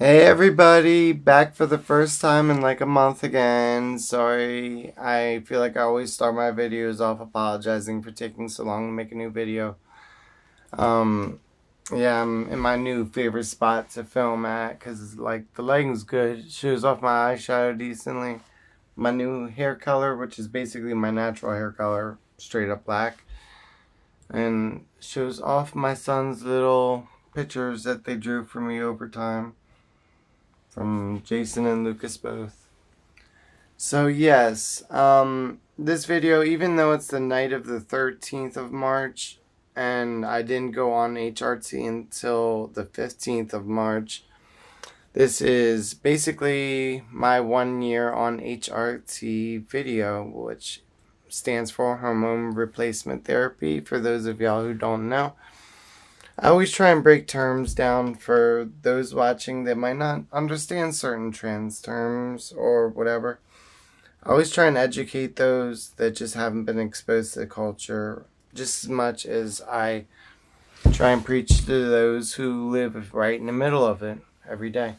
Hey everybody, back for the first time in like a month again. Sorry, I feel like I always start my videos off apologizing for taking so long to make a new video. Um, yeah, I'm in my new favorite spot to film at because like the lighting's good. It shows off my eyeshadow decently. My new hair color, which is basically my natural hair color, straight up black. And shows off my son's little pictures that they drew for me over time. From Jason and Lucas both. So yes, this video, even though it's the night of the 13th of March, and I didn't go on HRT until the 15th of March, this is basically my 1 year on HRT video, which stands for hormone replacement therapy, for those of y'all who don't know. I always try and break terms down for those watching that might not understand certain trans terms or whatever. I always try and educate those that just haven't been exposed to the culture just as much as I try and preach to those who live right in the middle of it every day.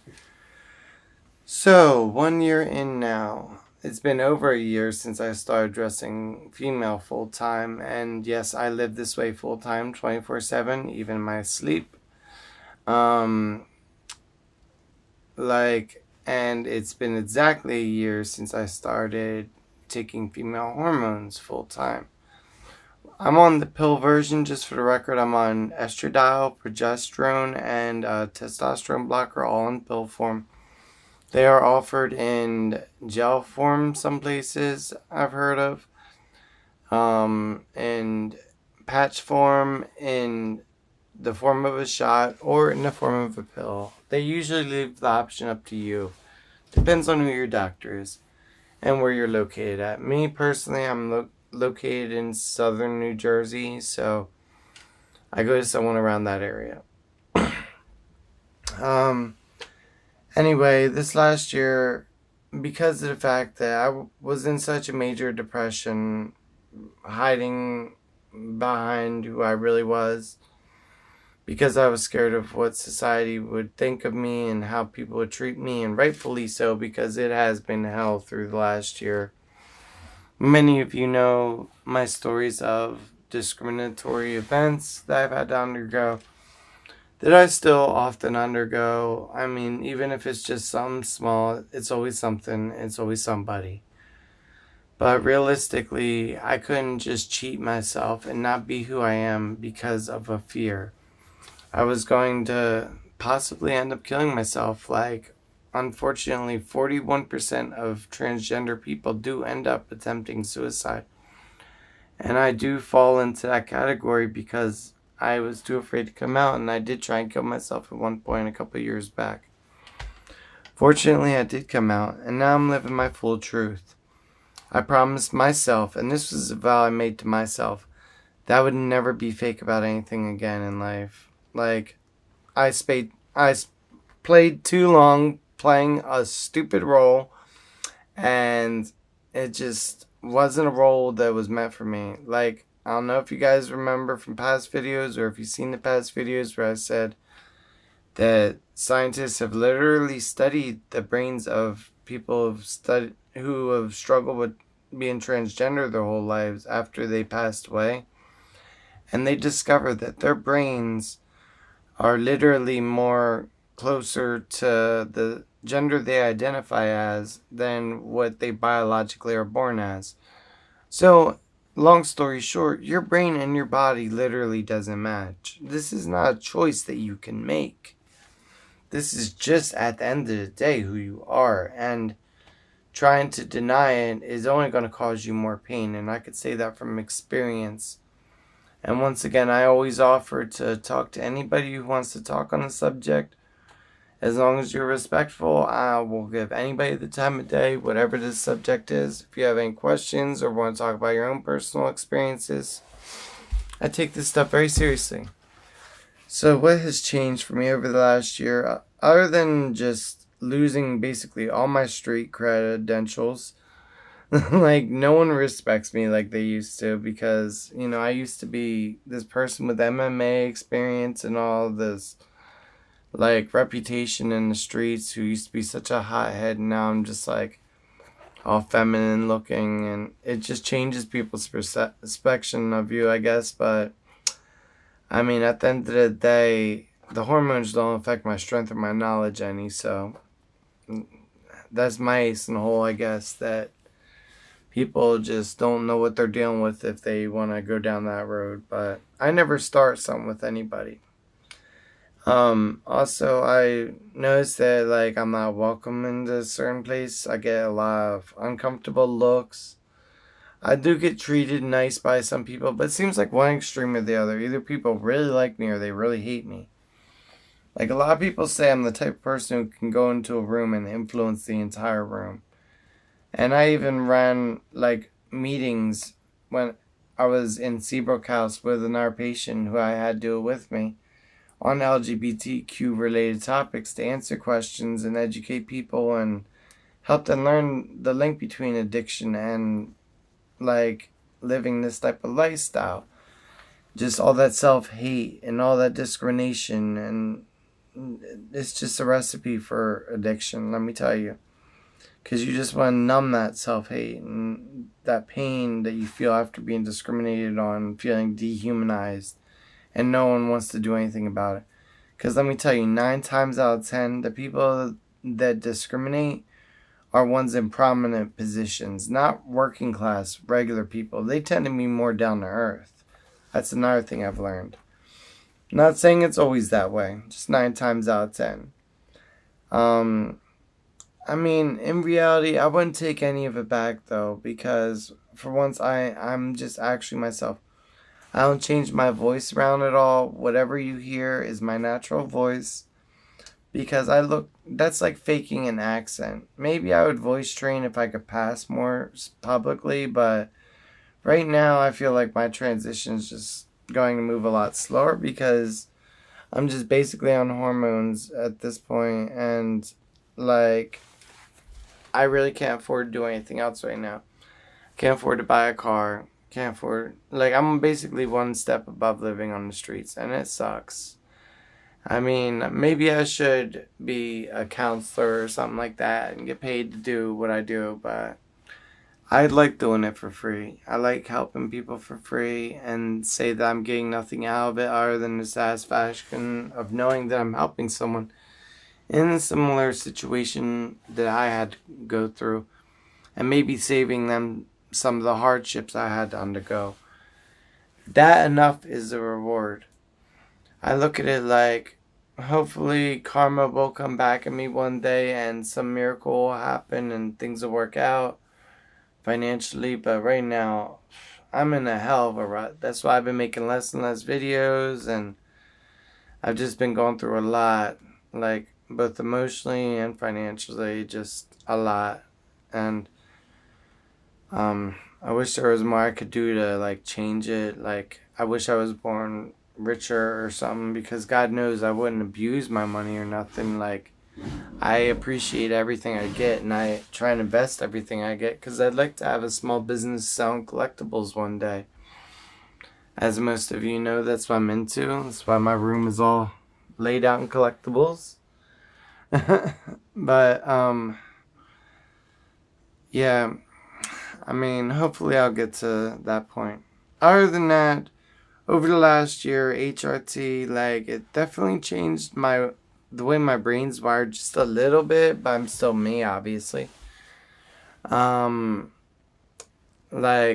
So, 1 year in now. It's been over a year since I started dressing female full time, and yes, I live this way full time, 24/7, even in my sleep. Um, and it's been exactly a year since I started taking female hormones full time. I'm on the pill version, just for the record. I'm on estradiol, progesterone, and testosterone blocker, all in pill form. They are offered in gel form some places I've heard of, in patch form, in the form of a shot, or in the form of a pill. They usually leave the option up to you. Depends on who your doctor is and where you're located at. Me personally, I'm located in southern New Jersey, so I go to someone around that area. Anyway, this last year, because of the fact that I was in such a major depression, hiding behind who I really was, because I was scared of what society would think of me and how people would treat me, and rightfully so, because it has been hell through the last year. Many of you know my stories of discriminatory events that I've had to undergo, that I still often undergo. I mean, even if it's just something small, it's always something, it's always somebody. But realistically, I couldn't just cheat myself and not be who I am because of a fear. I was going to possibly end up killing myself. Like, unfortunately, 41% of transgender people do end up attempting suicide. And I do fall into that category because I was too afraid to come out, and I did try and kill myself at one point a couple years back. Fortunately, I did come out, and now I'm living my full truth. I promised myself, and this was a vow I made to myself, that I would never be fake about anything again in life. Like, I played too long playing a stupid role, and it just wasn't a role that was meant for me. Like, I don't know if you guys remember from past videos, or if you've seen the past videos where I said that scientists have literally studied the brains of people who have struggled with being transgender their whole lives after they passed away. And they discovered that their brains are literally more closer to the gender they identify as than what they biologically are born as. So, long story short, your brain and your body literally doesn't match. This is not a choice that you can make. This is just, at the end of the day, who you are. And trying to deny it is only going to cause you more pain. And I could say that from experience. And once again, I always offer to talk to anybody who wants to talk on the subject. As long as you're respectful, I will give anybody the time of day, whatever the subject is. If you have any questions or want to talk about your own personal experiences, I take this stuff very seriously. So what has changed for me over the last year, other than just losing basically all my street credentials? Like, no one respects me like they used to, because, I used to be this person with MMA experience and all this like reputation in the streets, who used to be such a hothead, and now I'm just like all feminine looking, and it just changes people's perception of you, I guess. But I mean, at the end of the day, the hormones don't affect my strength or my knowledge any, so that's my ace in the hole, I guess, that people just don't know what they're dealing with if they want to go down that road. But I never start something with anybody. Also, I noticed that, like, I'm not welcome in a certain place. I get a lot of uncomfortable looks. I do get treated nice by some people, but it seems like one extreme or the other. Either people really like me or they really hate me. Like, a lot of people say I'm the type of person who can go into a room and influence the entire room. And I even ran, like, meetings when I was in Seabrook House with another patient who I had do it with me on LGBTQ related topics to answer questions and educate people and help them learn the link between addiction and, like, living this type of lifestyle. Just all that self-hate and all that discrimination, and it's just a recipe for addiction, let me tell you. Because you just want to numb that self-hate and that pain that you feel after being discriminated on, feeling dehumanized, and no one wants to do anything about it. Because let me tell you, 9 times out of 10, the people that discriminate are ones in prominent positions, not working class, regular people. They tend to be more down to earth. That's another thing I've learned. I'm not saying it's always that way, just 9 times out of 10. I mean, in reality, I wouldn't take any of it back, though, because for once, I'm just actually myself. I don't change my voice around at all. Whatever you hear is my natural voice, because that's like faking an accent. Maybe I would voice train if I could pass more publicly, but right now I feel like my transition is just going to move a lot slower because I'm just basically on hormones at this point, and, like, I really can't afford to do anything else right now. Can't afford to buy a car. Can't afford, like, I'm basically one step above living on the streets, and it sucks. I mean, maybe I should be a counselor or something like that and get paid to do what I do, but I like doing it for free. I like helping people for free and say that I'm getting nothing out of it other than the satisfaction of knowing that I'm helping someone in a similar situation that I had to go through, and maybe saving them some of the hardships I had to undergo. That enough is a reward. I look at it like, hopefully karma will come back at me one day and some miracle will happen and things will work out financially, but right now I'm in a hell of a rut. That's why I've been making less and less videos, and I've just been going through a lot, like, both emotionally and financially, just a lot. And I wish there was more I could do to, like, change it. Like, I wish I was born richer or something, because God knows I wouldn't abuse my money or nothing. Like, I appreciate everything I get, and I try and invest everything I get, because I'd like to have a small business selling collectibles one day. As most of you know, that's what I'm into. That's why my room is all laid out in collectibles. But, yeah, I mean, hopefully I'll get to that point. Other than that, over the last year, HRT, like, it definitely changed the way my brain's wired just a little bit, but I'm still me, obviously. Like,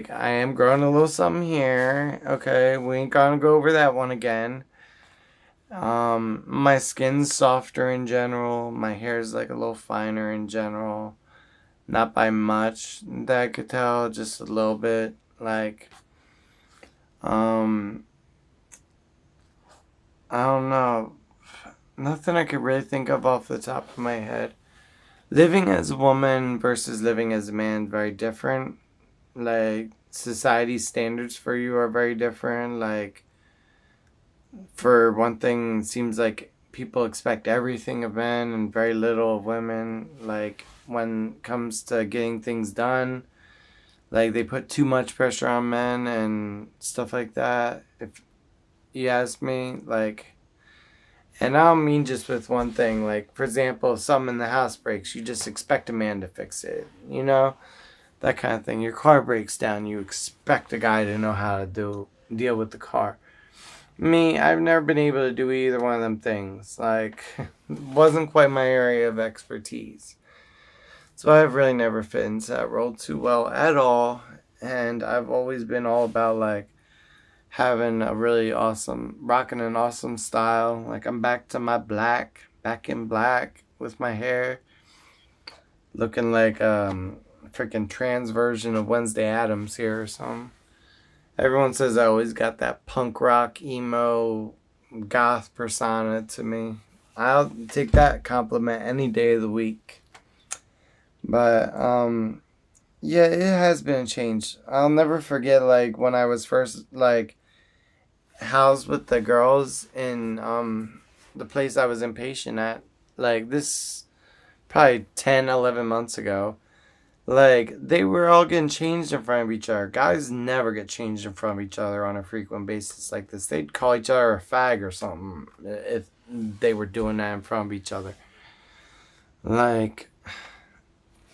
I am growing a little something here. Okay, we ain't gonna go over that one again. My skin's softer in general. My hair's, like, a little finer in general. Not by much that I could tell, just a little bit. Like, I don't know. Nothing I could really think of off the top of my head. Living as a woman versus living as a man, very different. Like, society's standards for you are very different. Like, for one thing, it seems like people expect everything of men and very little of women. Like, when it comes to getting things done, like, they put too much pressure on men and stuff like that, if you ask me. Like, And I don't mean just with one thing. Like, for example, if something in the house breaks, you just expect a man to fix it. You know? That kind of thing. Your car breaks down, you expect a guy to know how to deal with the car. Me, I've never been able to do either one of them things. Like, wasn't quite my area of expertise. So I've really never fit into that role too well at all. And I've always been all about, like, having a really awesome, rocking an awesome style. Like, I'm back to my black, back in black with my hair. Looking like freaking trans version of Wednesday Addams here or something. Everyone says I always got that punk rock, emo, goth persona to me. I'll take that compliment any day of the week. But, yeah, it has been a change. I'll never forget, like, when I was first, like, housed with the girls in, the place I was inpatient at. Like, this, probably 10, 11 months ago. Like, they were all getting changed in front of each other. Guys never get changed in front of each other on a frequent basis like this. They'd call each other a fag or something if they were doing that in front of each other. Like,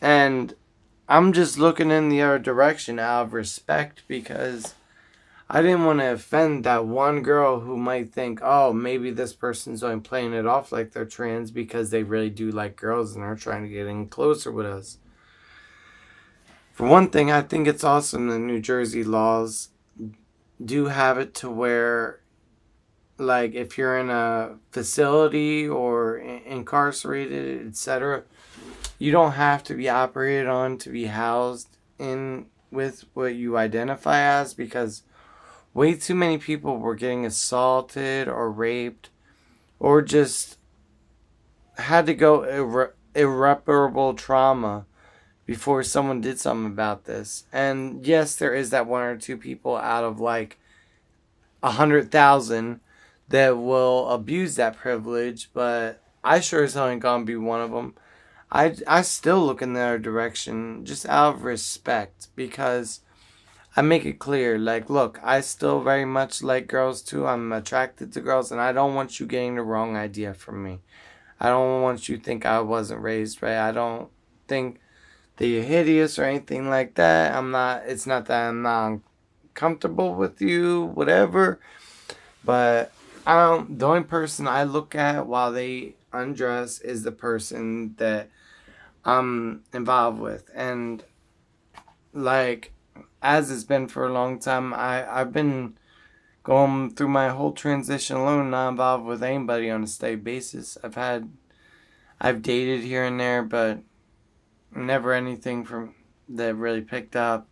and I'm just looking in the other direction out of respect because I didn't want to offend that one girl who might think, oh, maybe this person's only playing it off like they're trans because they really do like girls and are trying to get in closer with us. For one thing, I think it's awesome that New Jersey laws do have it to where, like, if you're in a facility or incarcerated, etc., you don't have to be operated on to be housed in with what you identify as, because way too many people were getting assaulted or raped or just had to go irreparable trauma before someone did something about this. And yes, there is that one or two people out of like 100,000 that will abuse that privilege, but I sure as hell ain't gonna be one of them. I still look in their direction just out of respect, because I make it clear, like, look, I still very much like girls too. I'm attracted to girls, and I don't want you getting the wrong idea from me. I don't want you to think I wasn't raised right. I don't think that you're hideous or anything like that. It's not that I'm not comfortable with you, whatever. But the only person I look at while they undress is the person that I'm involved with. And, like, as it's been for a long time, I've been going through my whole transition alone, not involved with anybody on a steady basis. I've dated here and there, but never anything from that really picked up.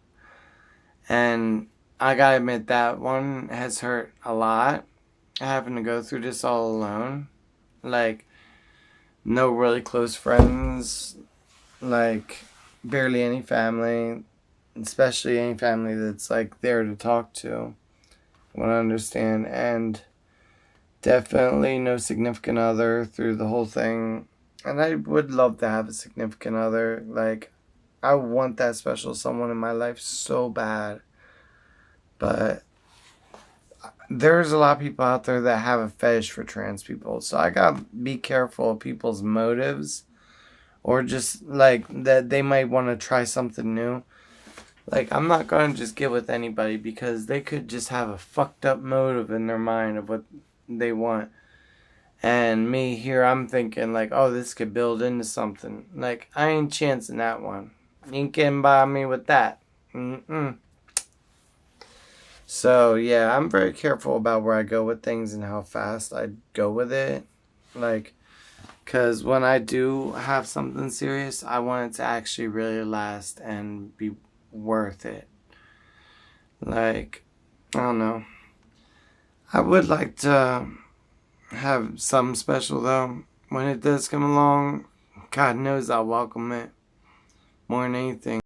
And I gotta admit, that one has hurt a lot, having to go through this all alone. Like, no really close friends, like barely any family, especially any family that's like there to talk to, want to understand, and definitely no significant other through the whole thing. And I would love to have a significant other. Like, I want that special someone in my life so bad. But there's a lot of people out there that have a fetish for trans people. So I gotta be careful of people's motives. Or just, like, that they might want to try something new. Like, I'm not going to just get with anybody because they could just have a fucked up motive in their mind of what they want. And me here, I'm thinking, like, oh, this could build into something. Like, I ain't chancing that one. You ain't getting by me with that. So, yeah, I'm very careful about where I go with things and how fast I go with it. Like, because when I do have something serious, I want it to actually really last and be worth it. Like, I don't know. I would like to have something special, though. When it does come along, God knows I'll welcome it more than anything.